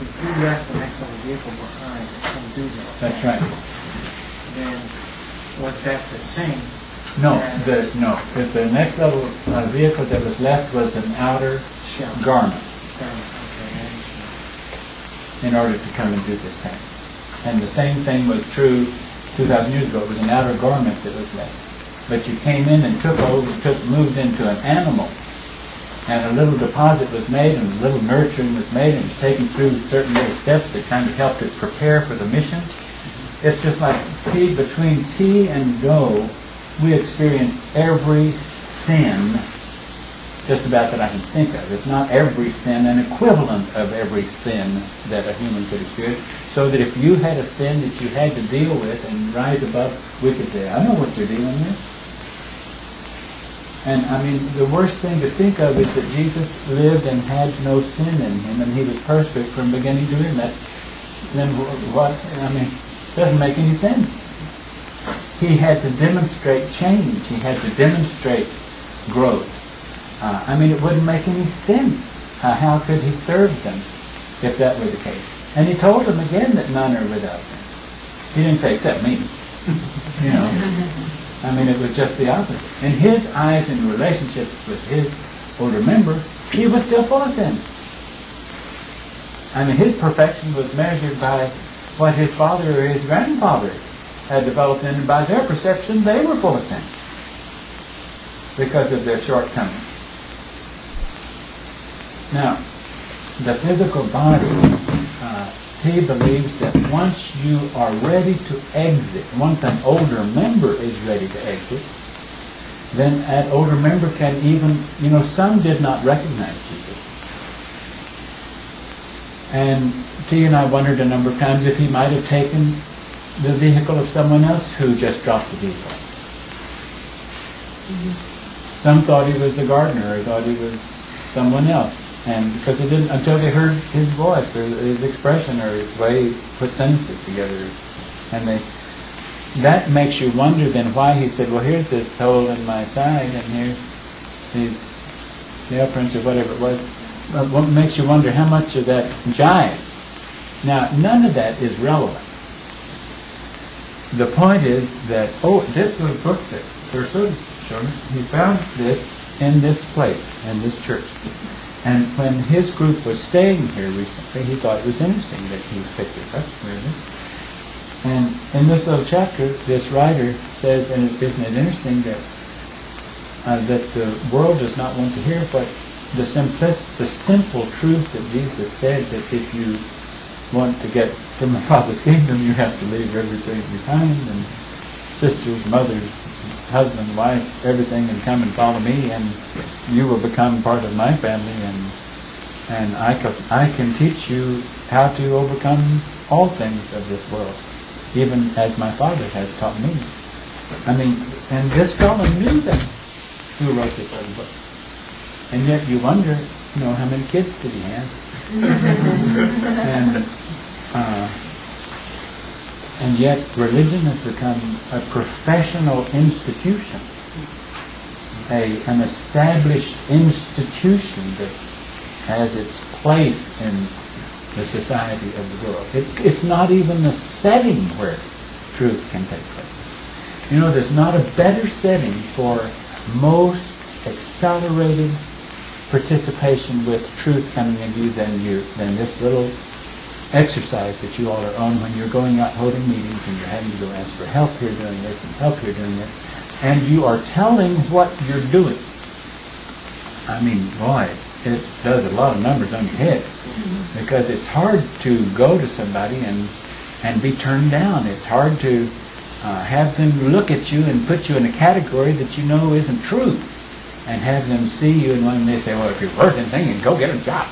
if you left the next level vehicle behind to come do this, That's right. then was that the same? No, because the next level vehicle that was left was an outer Shell. garment Okay, I understand. in order to come and do this task. And the same thing was true 2,000 years ago. It was an outer garment that was left. But you came in and moved into an animal, and a little deposit was made, and a little nurturing was made, and it was taken through certain little steps that kind of helped it prepare for the mission. It's just like between tea and dough, we experience every sin, just about that I can think of. If not every sin, an equivalent of every sin that a human could experience. So that if you had a sin that you had to deal with and rise above, we could say, I know what you're dealing with. And I mean, the worst thing to think of is that Jesus lived and had no sin in him, and he was perfect from beginning to end. Then what? I mean, it doesn't make any sense. He had to demonstrate change. He had to demonstrate growth. I mean, it wouldn't make any sense. How could he serve them if that were the case? And he told them again that none are without sin. He didn't say, except me. You know. I mean, it was just the opposite. In his eyes, in relationships with his older member, he was still full of sin. I mean, his perfection was measured by what his father or his grandfather had developed in, and by their perception, they were full of sin because of their shortcomings. Now, the physical body, he believes that once you are ready to exit, once an older member is ready to exit, then that older member can even, some did not recognize Jesus. And T and I wondered a number of times if he might have taken the vehicle of someone else who just dropped the vehicle. Mm-hmm. Some thought he was the gardener, or thought he was someone else. And because they didn't, until they heard his voice or his expression or his way he put sentences together. And that makes you wonder then why he said, well, here's this hole in my side, and here's these nail prints or whatever it was. What makes you wonder how much of that jives. Now, none of that is relevant. The point is that, this little book that Ursula showed me, he found this in this place, in this church. And when his group was staying here recently, he thought it was interesting that he picked this up. And in this little chapter, this writer says, and isn't it interesting that the world does not want to hear, but the simple truth that Jesus said, that if you want to get from the Father's kingdom, you have to leave everything behind, and sisters, mothers, husband, wife, everything, and come and follow me, and you will become part of my family, and I can teach you how to overcome all things of this world, even as my Father has taught me. I mean, and this fellow knew them who wrote this other book. And yet you wonder, how many kids did he have? And yet religion has become a professional institution, an established institution that has its place in the society of the world. It's not even a setting where truth can take place. There's not a better setting for most accelerated participation with truth coming into you than this little exercise that you all are on when you're going out holding meetings and you're having to go ask for help here doing this and help here doing this, and you are telling what you're doing. I mean, boy, it does a lot of numbers on your head, because it's hard to go to somebody and be turned down. It's hard to have them look at you and put you in a category that you know isn't true, and have them see you, and when they say, well, if you're worth anything, go get a job.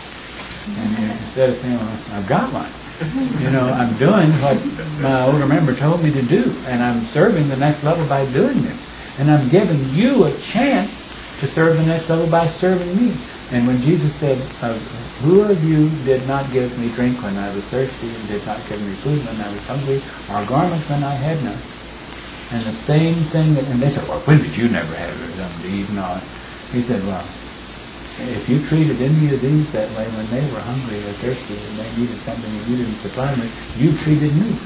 And instead of saying, well, I've got one. I'm doing what my older member told me to do, and I'm serving the next level by doing this. And I'm giving you a chance to serve the next level by serving me. And when Jesus said, who of you did not give me drink when I was thirsty, and did not give me food when I was hungry, or garments when I had none? And the same thing, and they said, well, when did you never have something to eat? And all. He said, well, if you treated any of these that way when they were hungry or thirsty and they needed something and you didn't supply them, you treated me.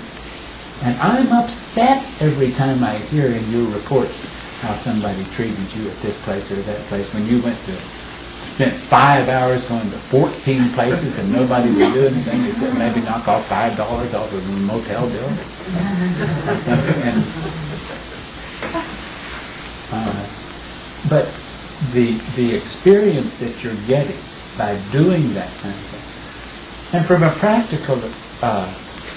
And I'm upset every time I hear in your reports how somebody treated you at this place or that place when you spent 5 hours going to 14 places and nobody would do anything except maybe knock off $5 off of a motel bill or something. And, but the experience that you're getting by doing that kind of thing, and from a practical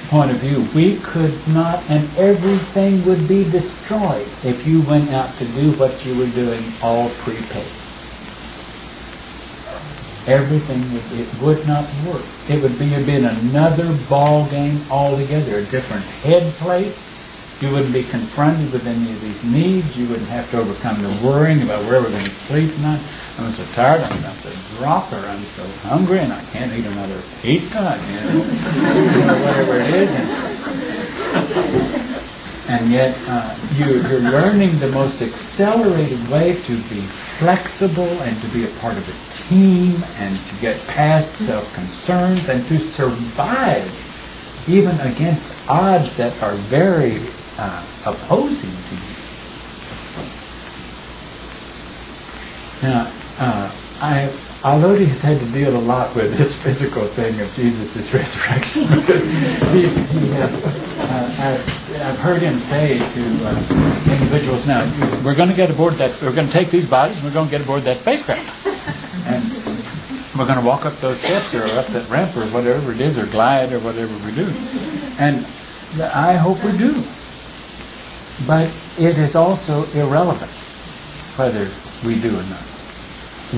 point of view, we could not, and everything would be destroyed if you went out to do what you were doing all prepaid. Everything would not work. It would be another ball game altogether, a different head place. You wouldn't be confronted with any of these needs. You wouldn't have to overcome the worrying about where we're going to sleep tonight. I'm so tired, I'm about to drop, or I'm so hungry and I can't eat another pizza, whatever it is. And yet you're learning the most accelerated way to be flexible and to be a part of a team and to get past self-concerns and to survive even against odds that are very opposing to you. Now, although he's had to deal a lot with this physical thing of Jesus' resurrection, because I've heard him say to individuals, now, we're going to get aboard that, we're going to take these bodies and we're going to get aboard that spacecraft. And we're going to walk up those steps or up that ramp or whatever it is, or glide or whatever we do. And I hope we do. But it is also irrelevant whether we do or not.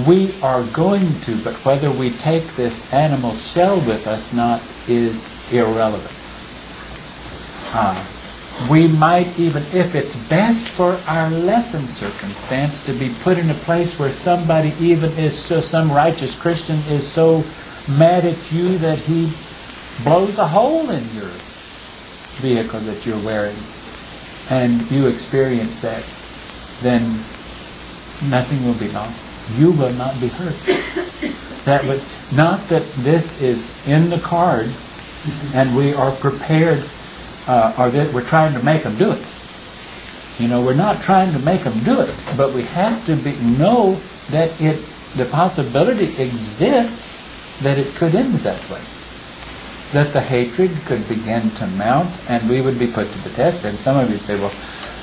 We are going to, but whether we take this animal shell with us not is irrelevant. We might even, if it's best for our lesson circumstance, to be put in a place where somebody even is some righteous Christian is so mad at you that he blows a hole in your vehicle that you're wearing, and you experience that, then nothing will be lost. You will not be hurt. That would not that this is in the cards, and we are prepared, or that we're trying to make them do it. We're not trying to make them do it, but we have to know that the possibility exists that it could end that way. That the hatred could begin to mount, and we would be put to the test. And some of you say, well,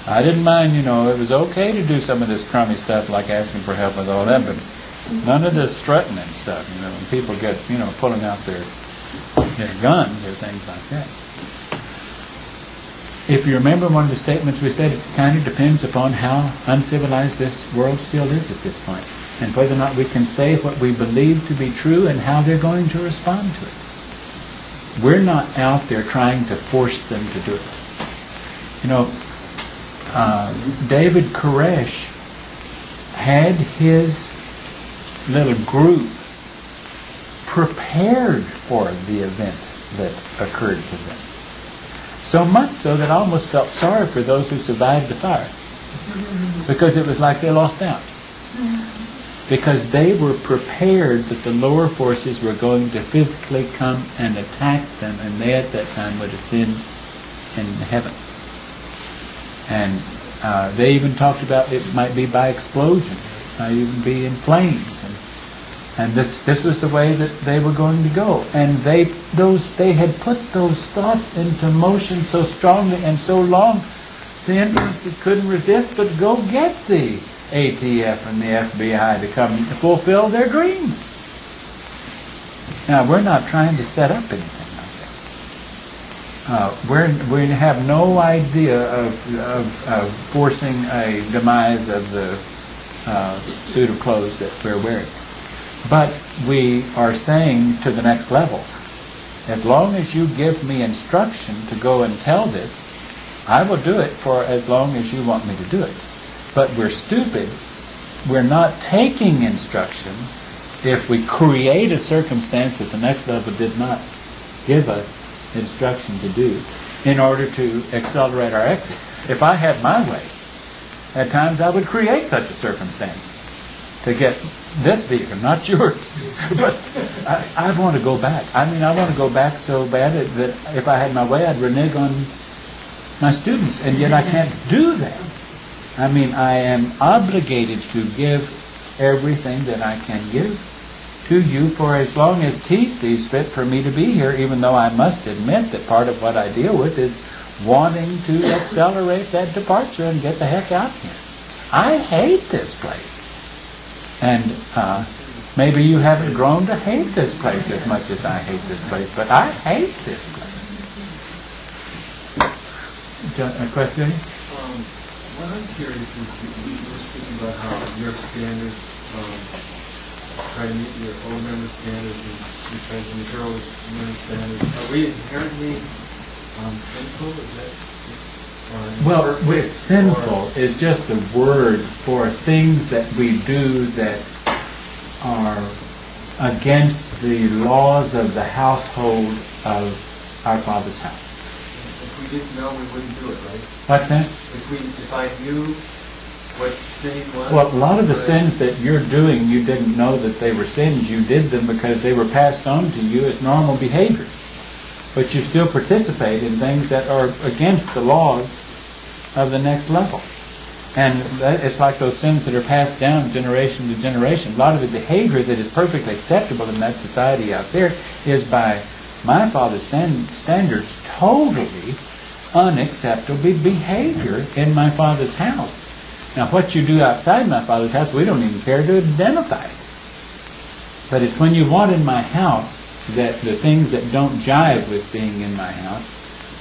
I didn't mind, it was okay to do some of this crummy stuff like asking for help with all that, but none of this threatening stuff, when people get, pulling out their guns or things like that. If you remember one of the statements we said, it kind of depends upon how uncivilized this world still is at this point, and whether or not we can say what we believe to be true and how they're going to respond to it. We're not out there trying to force them to do it. David Koresh had his little group prepared for the event that occurred to them. So much so that I almost felt sorry for those who survived the fire, because it was like they lost out. Because they were prepared that the lower forces were going to physically come and attack them, and they at that time would ascend in heaven. And they even talked about it might be by explosion, it might even be in flames, and this was the way that they were going to go. And they had put those thoughts into motion so strongly and so long, the Indians couldn't resist but go get the ATF and the FBI to come to fulfill their dream. Now, we're not trying to set up anything like that. We have no idea of forcing a demise of the suit of clothes that we're wearing. But we are saying to the next level, as long as you give me instruction to go and tell this, I will do it for as long as you want me to do it. But we're stupid. We're not taking instruction if we create a circumstance that the next level did not give us instruction to do in order to accelerate our exit. If I had my way, at times I would create such a circumstance to get this vehicle, not yours. But I want to go back. I mean, I want to go back so bad that if I had my way, I'd renege on my students, and yet I can't do that. I mean, I am obligated to give everything that I can give to you for as long as T sees fit for me to be here, even though I must admit that part of what I deal with is wanting to accelerate that departure and get the heck out here. I hate this place. And maybe you haven't grown to hate this place as much as I hate this place, but I hate this place. A question? What I'm curious is, you were speaking about how your standards try to meet your old member standards, and you try to meet your old member standards. Are we inherently sinful? Is that? Well, we're sinful is just a word for things that we do that are against the laws of the household of our Father's house. If we didn't know, we wouldn't do it, right? What's that? If I knew what sinning was. Well, a lot of the sins that you're doing, you didn't know that they were sins. You did them because they were passed on to you as normal behavior. But you still participate in things that are against the laws of the next level. And it's like those sins that are passed down generation to generation. A lot of the behavior that is perfectly acceptable in that society out there is by my Father's standards totally unacceptable behavior in my Father's house. Now, what you do outside my Father's house, we don't even care to identify it. But it's when you want in my house that the things that don't jive with being in my house,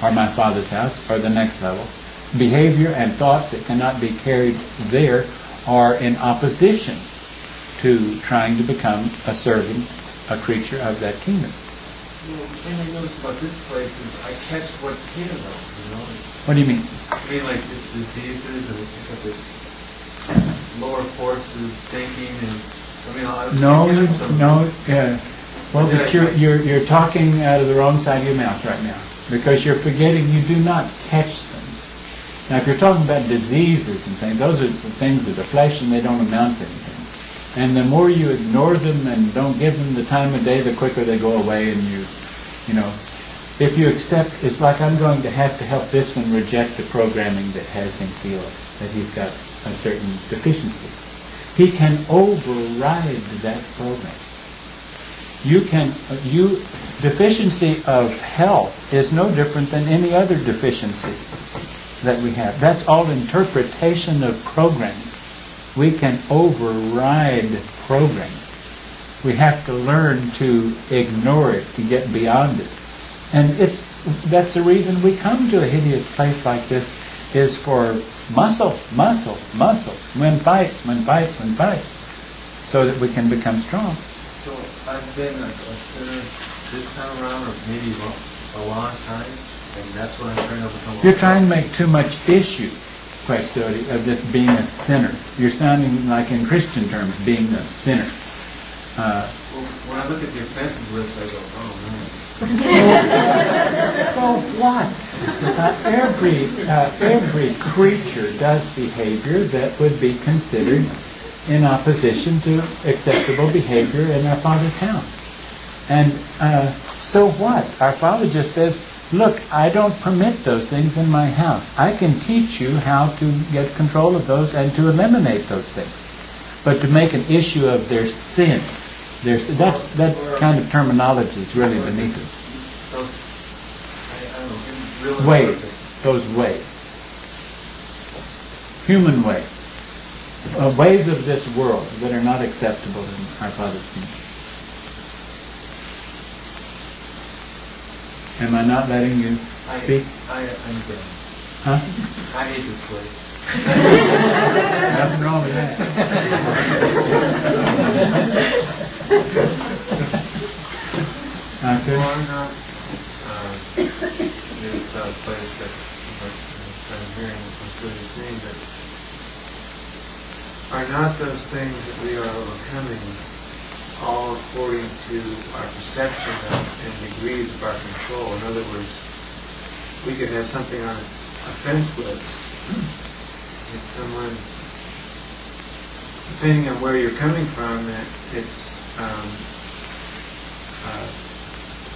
or my Father's house, or the next level, behavior and thoughts that cannot be carried there are in opposition to trying to become a servant, a creature of that kingdom. Well, the thing I noticed about this place is I catch what's here, though, you know? What do you mean? I mean, like, it's diseases, and we pick up this lower forces thinking, and, I mean, yeah. Well, but you're talking out of the wrong side of your mouth right now, because you're forgetting you do not catch them. Now, if you're talking about diseases and things, those are the things of the flesh, and they don't amount to anything. And the more you ignore them and don't give them the time of day, the quicker they go away. And you know, if you accept, it's like I'm going to help this one reject the programming that has him feel that he's got a certain deficiency. He can override that program. Deficiency of health is no different than any other deficiency that we have. That's all interpretation of programming. We can override programming. We have to learn to ignore it, to get beyond it. And that's the reason we come to a hideous place like this, is for muscle. Win fights, so that we can become strong. So I've been a sinner this time around, or maybe a long time, and that's what I'm trying to overcome. You're trying to make too much issue, Christ, of this being a sinner. You're sounding like, in Christian terms, being a sinner. Well, when I look at the offensive list, I go, oh man. So what? Every creature does behavior that would be considered in opposition to acceptable behavior in our Father's house. And so what? Our Father just says, look, I don't permit those things in my house. I can teach you how to get control of those and to eliminate those things. But to make an issue of their sin, that kind of terminology is really beneath us. Those ways. Human ways. Ways of this world that are not acceptable in our Father's kingdom. Am I not letting you speak? I'm good. Huh? I hate this place. Nothing wrong with that. Well, I'm not this place that I'm hearing from Studio saying that are not those things that we are overcoming all according to our perception of and degrees of our control. In other words, we could have something on a fence list. If someone depending on where you're coming from, it's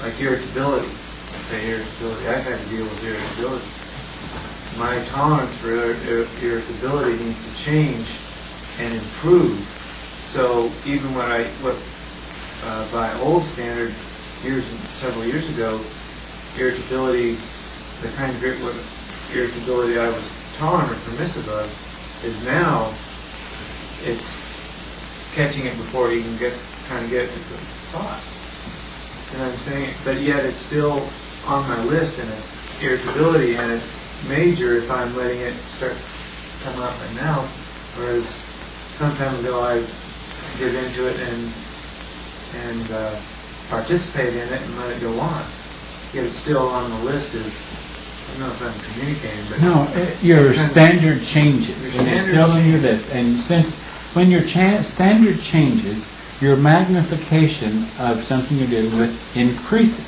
like irritability. I say irritability. I've had to deal with irritability. My tolerance for irritability needs to change and improve. So even what by old standard, several years ago, irritability, the kind of irritability I was tolerant or permissive of, is now it's catching it before it even trying to get to the thought. You know what I'm saying? But yet it's still on my list, and it's irritability, and it's major if I'm letting it start coming out my mouth. Whereas some time ago I give into it and participate in it and let it go on. Yet it's still on the list as, I don't know if I'm communicating, but... No, your standard changes. And it's still on your list. And since when your standard changes, your magnification of something you're dealing with increases.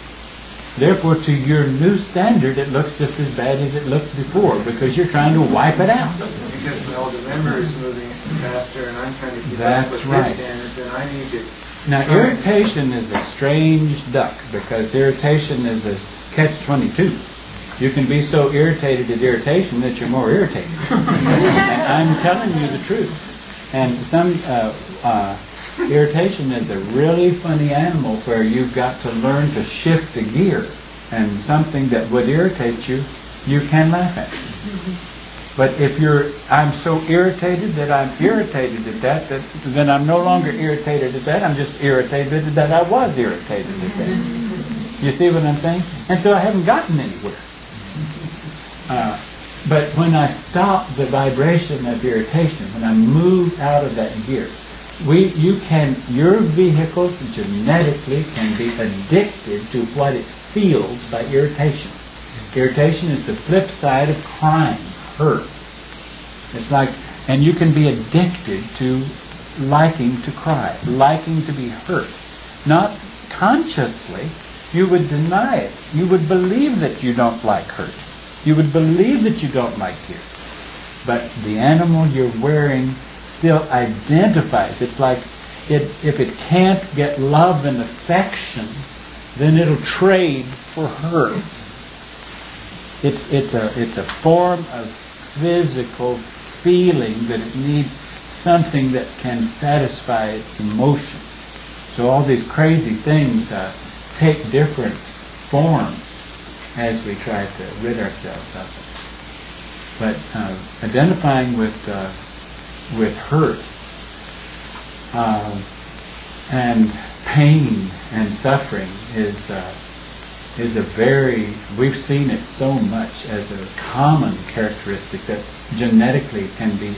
Therefore, to your new standard, it looks just as bad as it looked before, because you're trying to wipe it out. Because my older member is moving faster, and I'm trying to keep That's up with right. this standard, then I need to... Now, irritation is a strange duck, because irritation is a catch-22. You can be so irritated at irritation that you're more irritated. And I'm telling you the truth. And some irritation is a really funny animal where you've got to learn to shift a gear, and something that would irritate you, you can laugh at. But if I'm so irritated that I'm irritated at that, then I'm no longer irritated at that, I'm just irritated that I was irritated at that. You see what I'm saying? And so I haven't gotten anywhere. But when I stop the vibration of irritation, when I move out of that gear, your vehicles genetically can be addicted to what it feels by irritation. Irritation is the flip side of crime, hurt. It's like, and you can be addicted to liking to cry, liking to be hurt. Not consciously, you would deny it. You would believe that you don't like hurt. You would believe that you don't like tears. But the animal you're wearing still identifies. It's like if it can't get love and affection, then it'll trade for hurt. It's a form of physical feeling that it needs something that can satisfy its emotion. So all these crazy things take different forms as we try to rid ourselves of it. But identifying with hurt and pain and suffering is a very, we've seen it so much as a common characteristic that genetically can be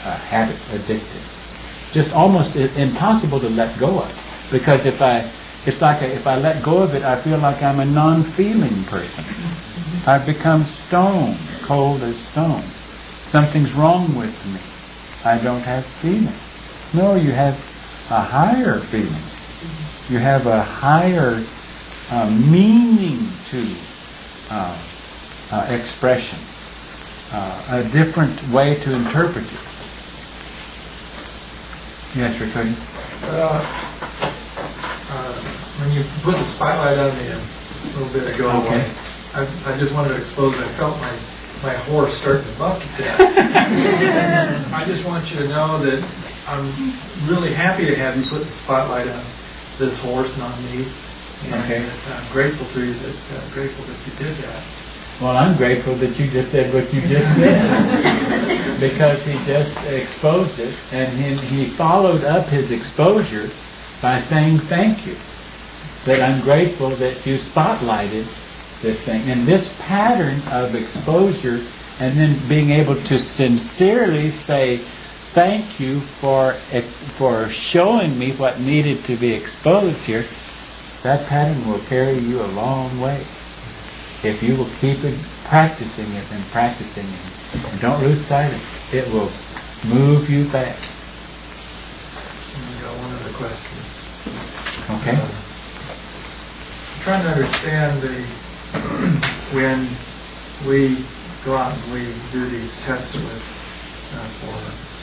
habit addicted. Just almost impossible to let go of, because if I let go of it, I feel like I'm a non-feeling person. I've become stone, cold as stone. Something's wrong with me. I don't have feeling. No, you have a higher feeling. You have a higher meaning to expression, a different way to interpret it. Yes, Ricardo? When you put the spotlight on me a little bit ago, okay. I just wanted to expose, I felt my horse starting to buck to death. I just want you to know that I'm really happy to have you put the spotlight on this horse and on me. And okay. I'm grateful to you grateful that you did that. Well, I'm grateful that you just said what you just said, because he just exposed it, and he followed up his exposure by saying thank you. That I'm grateful that you spotlighted this thing. And this pattern of exposure, and then being able to sincerely say thank you for showing me what needed to be exposed here, that pattern will carry you a long way. If you will keep it, practicing it and practicing it, and don't lose sight of it, it will move you back. I got one other question. Okay? I'm trying to understand when we go out and we do these tests for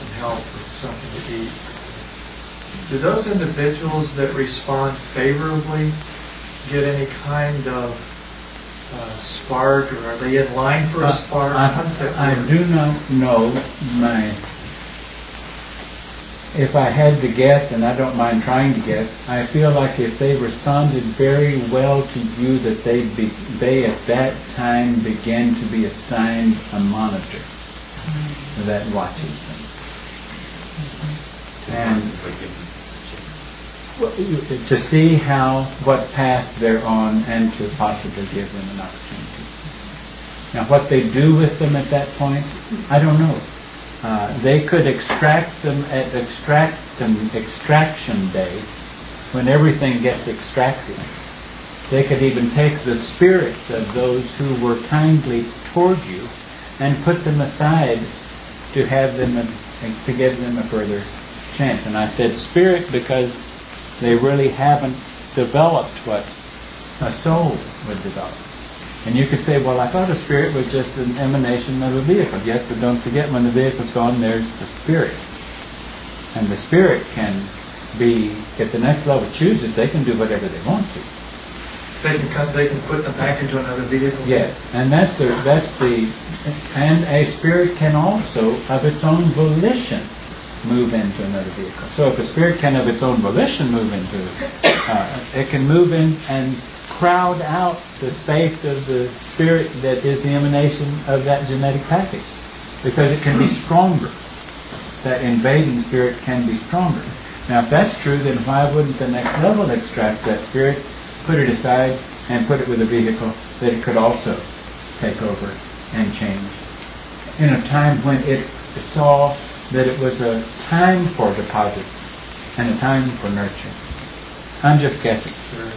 some help with something to eat. Do those individuals that respond favorably get any kind of spark, or are they in line for a spark? How does that I work? do not know if I had to guess, and I don't mind trying to guess, I feel like if they responded very well to you, that they at that time began to be assigned a monitor that watches them. And to see what path they're on, and to possibly give them an opportunity. Now, what they do with them at that point, I don't know. They could extract them at extraction day, when everything gets extracted. They could even take the spirits of those who were kindly toward you and put them aside to have them, to give them a further chance. And I said spirit because they really haven't developed what a soul would develop. And you could say, well, I thought a spirit was just an emanation of a vehicle. Yes, but don't forget, when the vehicle's gone, there's the spirit. And the spirit can be, if the next level chooses, they can do whatever they want to. They can put them back into another vehicle? Yes, and and a spirit can also, of its own volition, move into another vehicle. So if a spirit can, of its own volition, move into it can move in and crowd out the space of the spirit that is the emanation of that genetic package, because it can be stronger. That invading spirit can be stronger. Now, if that's true, then why wouldn't the next level extract that spirit, put it aside, and put it with a vehicle that it could also take over and change in a time when it saw that it was a time for deposit and a time for nurture? I'm just guessing. Sure.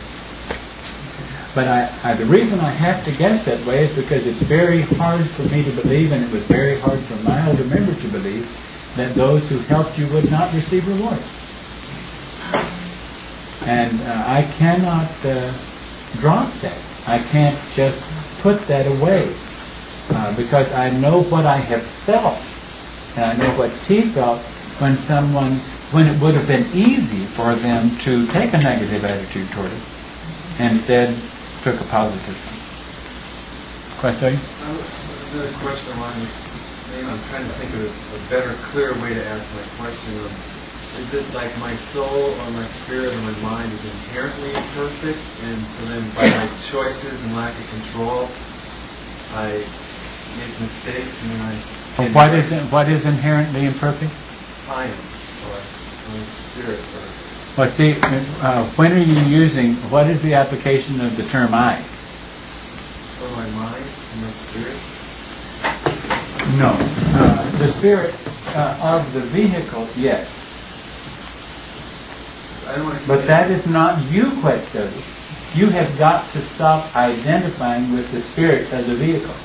But the reason I have to guess that way is because it's very hard for me to believe, and it was very hard for my older member to believe, that those who helped you would not receive rewards. And I cannot drop that. I can't just put that away because I know what I have felt, and I know what T felt when it would have been easy for them to take a negative attitude toward us, instead took a positive one. Question? Another question I wanted, maybe I'm trying to think of a better, clearer way to ask my question. Is it like my soul or my spirit or my mind is inherently imperfect, and so then by my choices and lack of control, I make mistakes, and then What is inherently imperfect? I am, or my spirit, or Well, see, when are you using, what is the application of the term I? or my mind and my spirit. No. The spirit of the vehicle, yes. I don't want to. But that is not you, Questo. You have got to stop identifying with the spirit of the vehicle.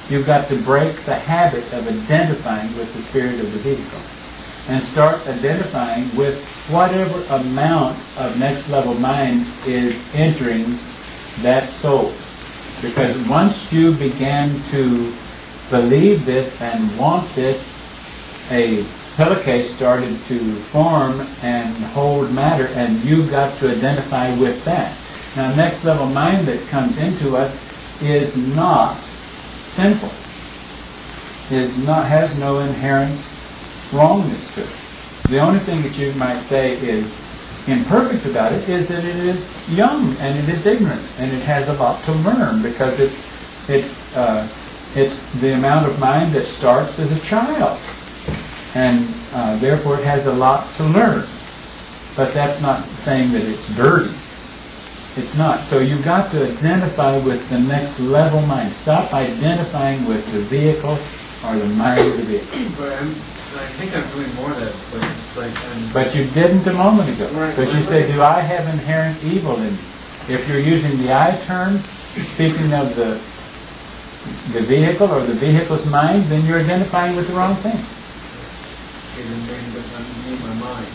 You've got to break the habit of identifying with the spirit of the vehicle and start identifying with whatever amount of next level mind is entering that soul. Because once you began to believe this and want this, a pillowcase started to form and hold matter, and you've got to identify with that. Now, next level mind that comes into us is not sinful, has no inherent wrongness to it. The only thing that you might say is imperfect about it is that it is young and it is ignorant and it has a lot to learn, because it's the amount of mind that starts as a child, and therefore it has a lot to learn. But that's not saying that it's dirty. It's not. So you've got to identify with the next level mind. Stop identifying with the vehicle or the mind of the vehicle. But I think I'm doing more of that, but it's like But you didn't a moment ago. Right, Because you right, say, right. do I have inherent evil in me? If you're using the I term, speaking of the vehicle or the vehicle's mind, then you're identifying with the wrong thing. I need my mind.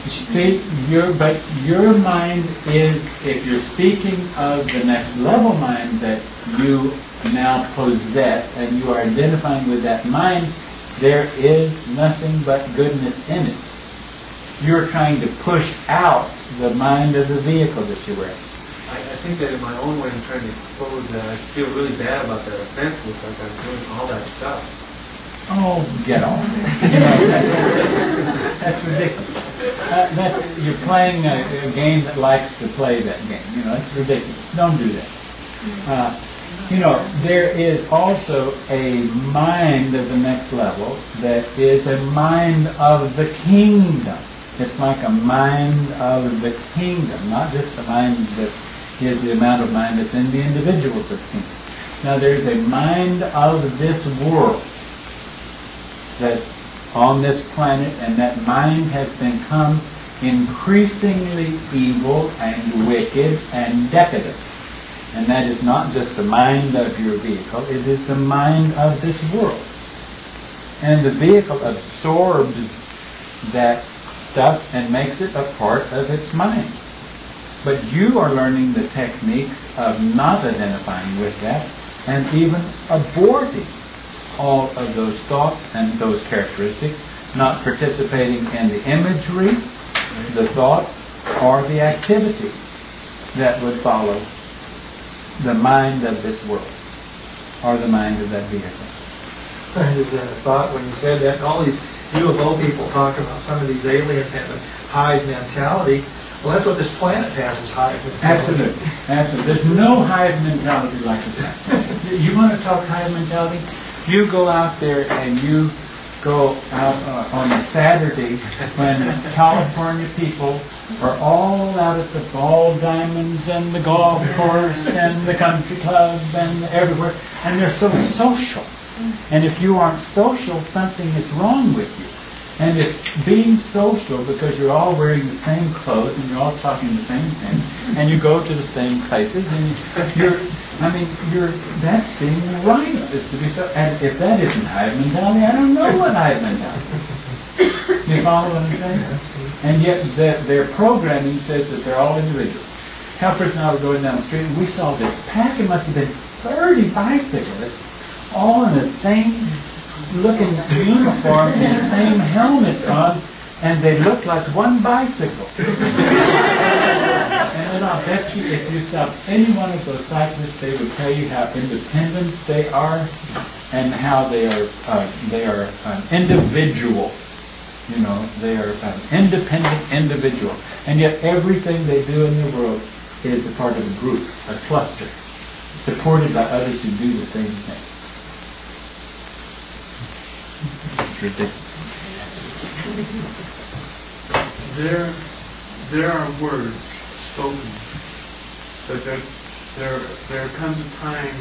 You see, your mind is, if you're speaking of the next level mind that you now possess, and you are identifying with that mind, there is nothing but goodness in it. You're trying to push out the mind of the vehicle that you're wearing. I think that in my own way I'm trying to expose that. I feel really bad about that offense. Looks like I'm doing all that stuff. Oh, get off. That's ridiculous. You're playing a game that likes to play that game. It's ridiculous. Don't do that. There is also a mind of the next level that is a mind of the kingdom. It's like a mind of the kingdom, not just a mind that is the amount of mind that's in the individuals of the kingdom. Now there's a mind of this world that's on this planet, and that mind has become increasingly evil and wicked and decadent. And that is not just the mind of your vehicle, it is the mind of this world. And the vehicle absorbs that stuff and makes it a part of its mind. But you are learning the techniques of not identifying with that and even aborting all of those thoughts and those characteristics, not participating in the imagery, the thoughts, or the activity that would follow the mind of this world, or the mind of that vehicle. I just had a thought when you said that. All these UFO people talk about some of these aliens having hive mentality. Well, that's what this planet has, is hive mentality. Absolutely. There's no hive mentality like this. You want to talk hive mentality? You go out there and you go out on a Saturday when California people are all out at the ball diamonds and the golf course and the country club and everywhere, and they're so social. And if you aren't social, something is wrong with you. And if being social, because you're all wearing the same clothes and you're all talking the same thing, and you go to the same places, and that's being right, is to be so. And if that isn't hive mentality, I don't know what hive mentality is. You follow what I'm saying? And yet their programming says that they're all individuals. Helpers and I were going down the street, and we saw this pack. It must have been 30 bicyclists, all in the same looking uniform and the same helmets on, and they looked like one bicycle. And then I'll bet you if you stop any one of those cyclists, they would tell you how independent they are and how they are an individual. They are an independent individual. And yet everything they do in the world is a part of a group, a cluster, supported by others who do the same thing. It's ridiculous. There are words spoken, but there comes a time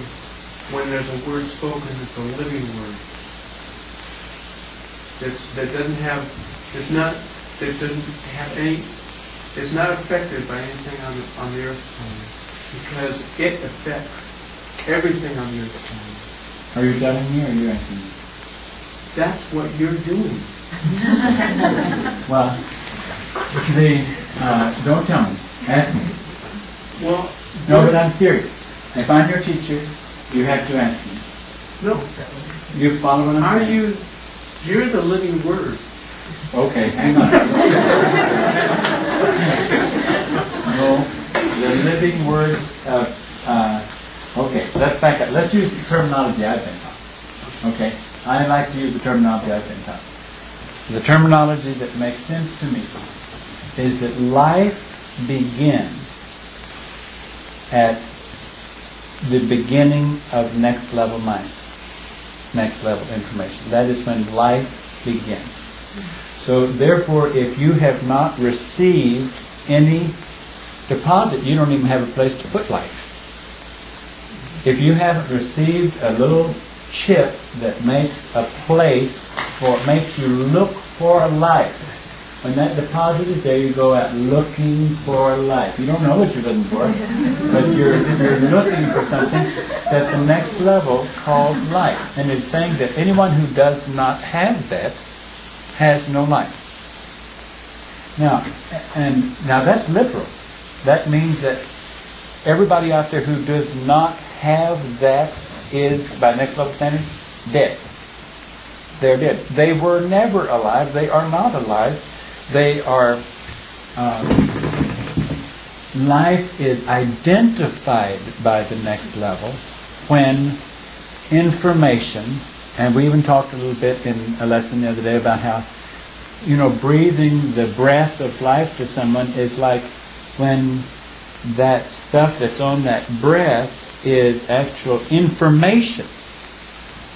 when there's a word spoken that's a living word. It's not affected by anything on the earth plane, because it affects everything on the earth plane. Are you telling me or are you asking me? That's what you're doing. Well, don't tell me. Ask me. Well, no, but I'm serious. If I'm your teacher, you have to ask me. No. You follow what I'm saying? You're the living word. Okay, hang on. No, the living word okay, let's back up. Let's use the terminology I've been taught. Okay, I like to use the terminology I've been taught. The terminology that makes sense to me is that life begins at the beginning of next level mind, next level information. That is when life begins. So therefore, if you have not received any deposit, you don't even have a place to put life. If you haven't received a little chip that makes a place makes you look for life, when that deposit is there, you go out looking for life. You don't know what you're looking for, but you're looking for something that the next level calls life. And it's saying that anyone who does not have that has no life. Now that's literal. That means that everybody out there who does not have that is, by next level standard, dead. They're dead. They were never alive. They are not alive. They are... life is identified by the next level when information, and we even talked a little bit in a lesson the other day about how, breathing the breath of life to someone is like when that stuff that's on that breath is actual information.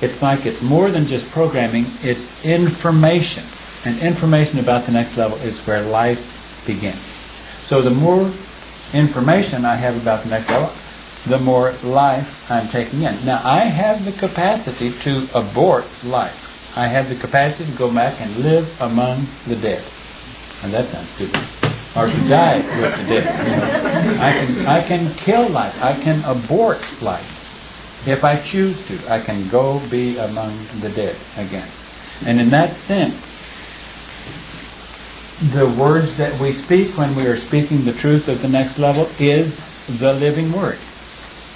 It's like it's more than just programming, it's information. And information about the next level is where life begins. So the more information I have about the next level, the more life I'm taking in. Now, I have the capacity to abort life. I have the capacity to go back and live among the dead. And that sounds stupid. Or to die with the dead. I can kill life. I can abort life. If I choose to, I can go be among the dead again. And in that sense, the words that we speak when we are speaking the truth of the next level is the living word.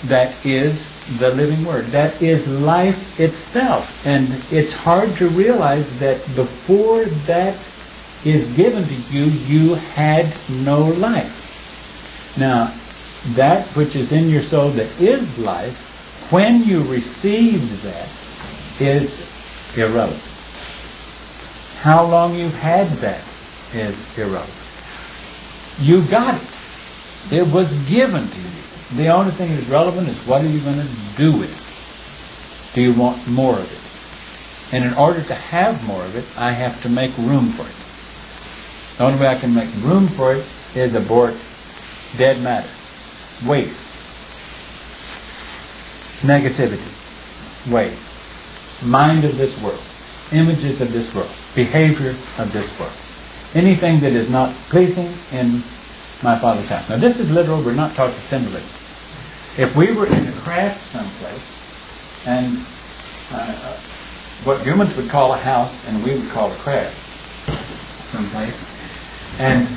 That is the living word. That is life itself. And it's hard to realize that before that is given to you, you had no life. Now, that which is in your soul that is life, when you received that, is irrelevant. How long you had that is irrelevant. You got it. It was given to you. The only thing that is relevant is what are you going to do with it? Do you want more of it? And in order to have more of it, I have to make room for it. The only way I can make room for it is abort dead matter, waste, negativity, waste, mind of this world, images of this world, behavior of this world. Anything that is not pleasing in my Father's house. Now this is literal, we're not talking symbolism. If we were in a craft someplace, and what humans would call a house, and we would call a craft someplace, and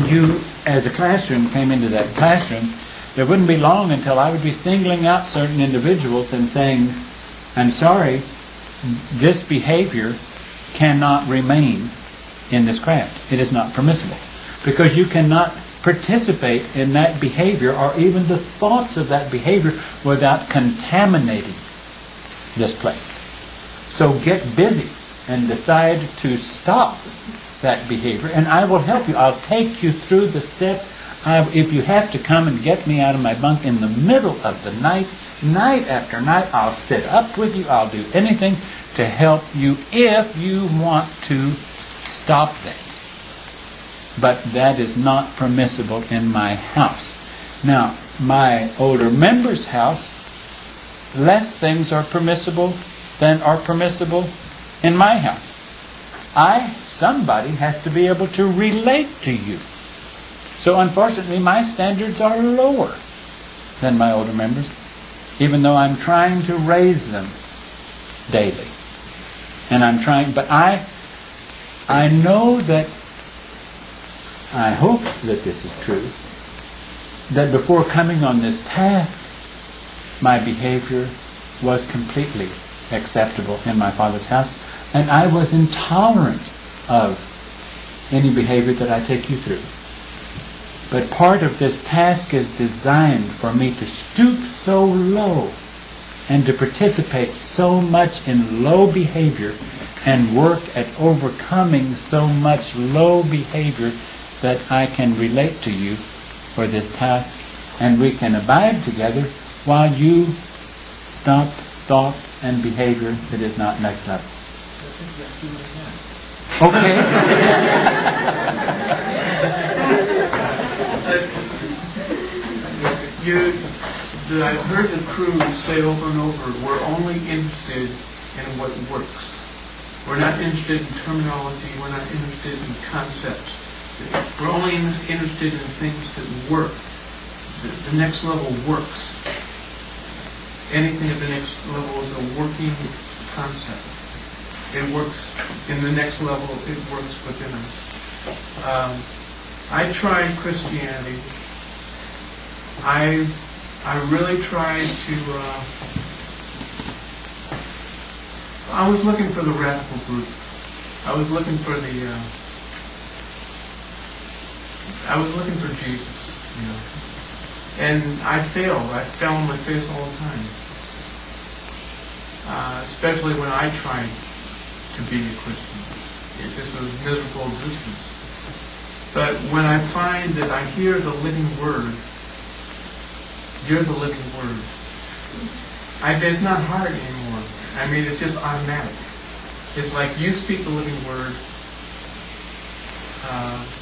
you, as a classroom, came into that classroom, there wouldn't be long until I would be singling out certain individuals and saying, I'm sorry, this behavior cannot remain in this craft. It is not permissible. Because you cannot participate in that behavior or even the thoughts of that behavior without contaminating this place. So get busy and decide to stop that behavior, and I will help you. I'll take you through the steps. If you have to come and get me out of my bunk in the middle of the night, night after night, I'll sit up with you. I'll do anything to help you if you want to stop that. But that is not permissible in my house. Now, my older member's house, less things are permissible than are permissible in my house. Somebody has to be able to relate to you. So unfortunately, my standards are lower than my older members, even though I'm trying to raise them daily. And I'm trying, but I know that, I hope that this is true, that before coming on this task, my behavior was completely acceptable in my Father's house, and I was intolerant of any behavior that I take you through. But part of this task is designed for me to stoop so low and to participate so much in low behavior and work at overcoming so much low behavior that I can relate to you for this task, and we can abide together while you stop thought and behavior that is not next level. Okay. I've heard the crew say over and over, we're only interested in what works. We're not interested in terminology, we're not interested in concepts. We're only interested in things that work. The next level works. Anything at the next level is a working concept. It works in the next level, it works within us. I tried Christianity. I really tried to I was looking for the radical group. I was looking for Jesus, you know. And I failed. I fell on my face all the time. Especially when I tried to be a Christian. It just was a miserable existence. But when I find that I hear the living word, you're the living word, it's not hard anymore. I mean, it's just automatic. It's like you speak the living word.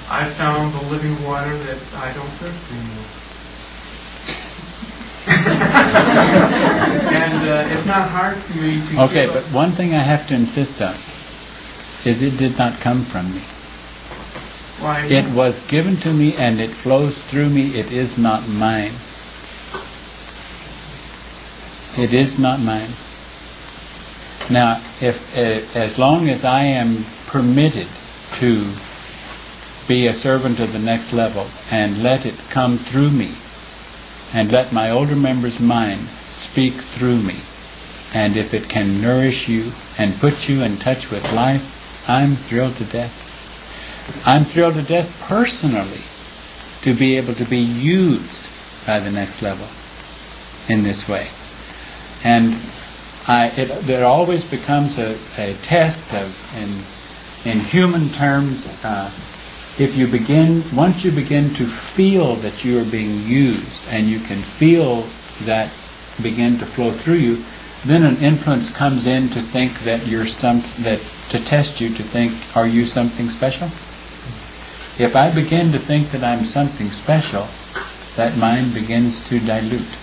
I found the living water that I don't thirst anymore. And it's not hard for me to... Okay, but one thing I have to insist on is it did not come from me. Why? It was given to me and it flows through me. It is not mine. It is not mine. Now, if as long as I am permitted to be a servant of the next level and let it come through me, and let my older member's mind speak through me, and if it can nourish you and put you in touch with life, I'm thrilled to death. I'm thrilled to death personally to be able to be used by the next level in this way. And it always becomes a test of, in human terms, once you begin to feel that you are being used and you can feel that begin to flow through you, then an influence comes in to think that to test you, to think, are you something special? If I begin to think that I'm something special, that mind begins to dilute.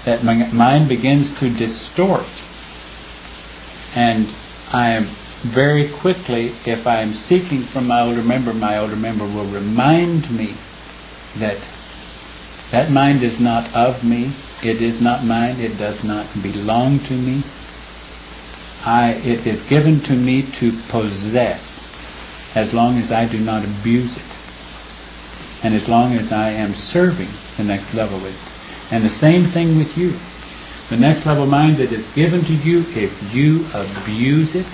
That mind begins to distort. And I am very quickly, if I am seeking from my older member will remind me that that mind is not of me, it is not mine, it does not belong to me. It is given to me to possess, as long as I do not abuse it, and as long as I am serving the next level with it. And the same thing with you. The next level mind that is given to you, if you abuse it,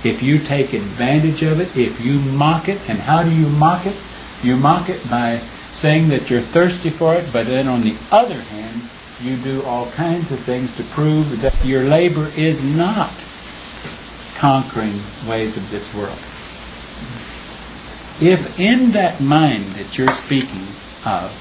if you take advantage of it, if you mock it, and how do you mock it? You mock it by saying that you're thirsty for it, but then on the other hand, you do all kinds of things to prove that your labor is not conquering ways of this world. If in that mind that you're speaking of,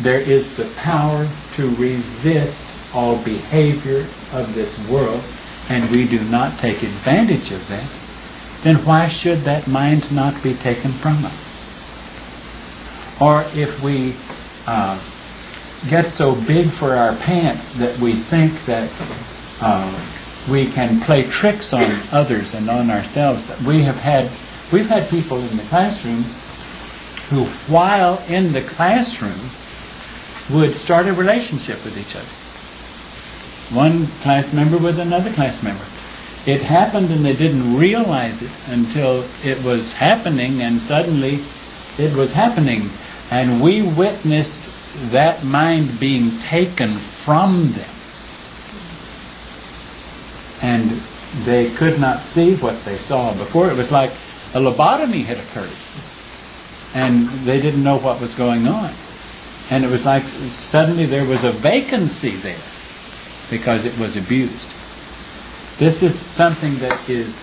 there is the power to resist all behavior of this world, and we do not take advantage of that, then why should that mind not be taken from us? Or if we get so big for our pants that we think that we can play tricks on others and on ourselves, we've had people in the classroom who, while in the classroom, would start a relationship with each other. One class member with another class member. It happened and they didn't realize it until it was happening, and suddenly it was happening. And we witnessed that mind being taken from them. And they could not see what they saw before. It was like a lobotomy had occurred. And they didn't know what was going on. And it was like suddenly there was a vacancy there because it was abused. This is something that is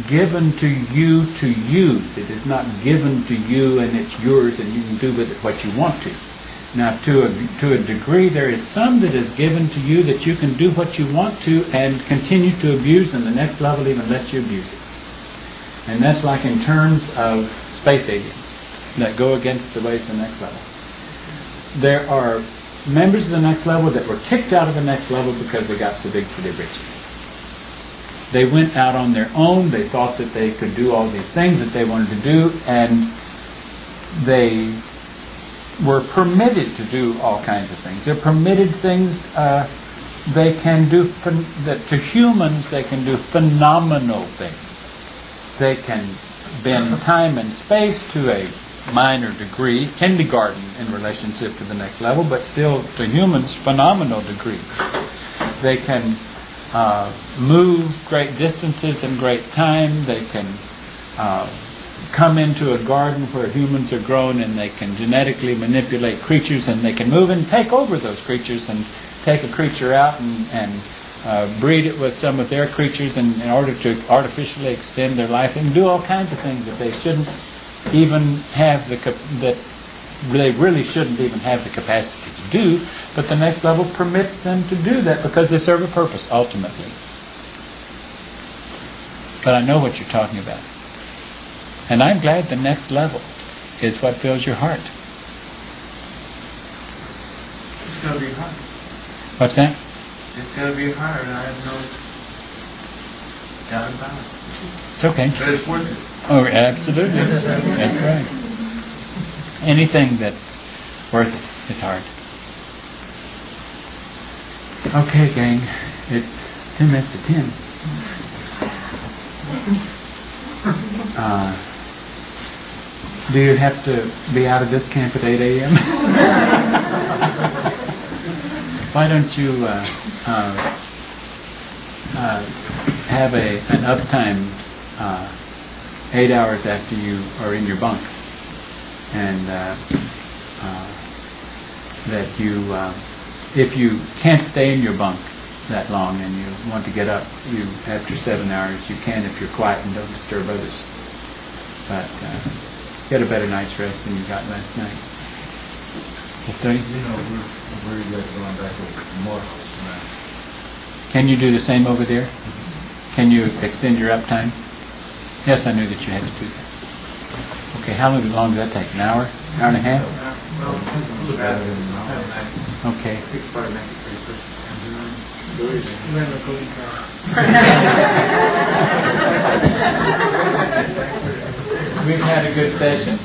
given to you to use. It is not given to you and it's yours and you can do with it what you want to. Now, to a degree, there is some that is given to you that you can do what you want to and continue to abuse, and the next level even lets you abuse it. And that's like in terms of space aliens that go against the ways of the next level. There are members of the next level that were kicked out of the next level because they got so big for their britches. They went out on their own. They thought that they could do all these things that they wanted to do, and they were permitted to do all kinds of things. They're permitted things they can do, that to humans they can do phenomenal things. They can bend time and space to a minor degree, kindergarten in relationship to the next level, but still to humans phenomenal degree. They can move great distances in great time. They can come into a garden where humans are grown, and they can genetically manipulate creatures, and they can move and take over those creatures and take a creature out and breed it with some of their creatures in order to artificially extend their life, and do all kinds of things that they shouldn't even have that they really shouldn't even have the capacity to do, but the next level permits them to do that because they serve a purpose ultimately. But I know what you're talking about. And I'm glad the next level is what fills your heart. It's going to be hard. What's that? It's going to be hard. I have no doubt about it. It's okay. But it's worth it. Oh, absolutely. That's right. Anything that's worth it is hard. Okay, gang. It's 10 minutes to 10. Do you have to be out of this camp at 8 a.m.? Why don't you have an uptime 8 hours after you are in your bunk, and that you, if you can't stay in your bunk that long and you want to get up, you after 7 hours you can if you're quiet and don't disturb others. But get a better night's rest than you got last night. Yes, Tony? We're going back over more house now. Can you do the same over there? Can you extend your uptime? Yes, I knew that you had to do that. Okay, how long does that take? An hour? Hour and a half? Okay. We've had a good session.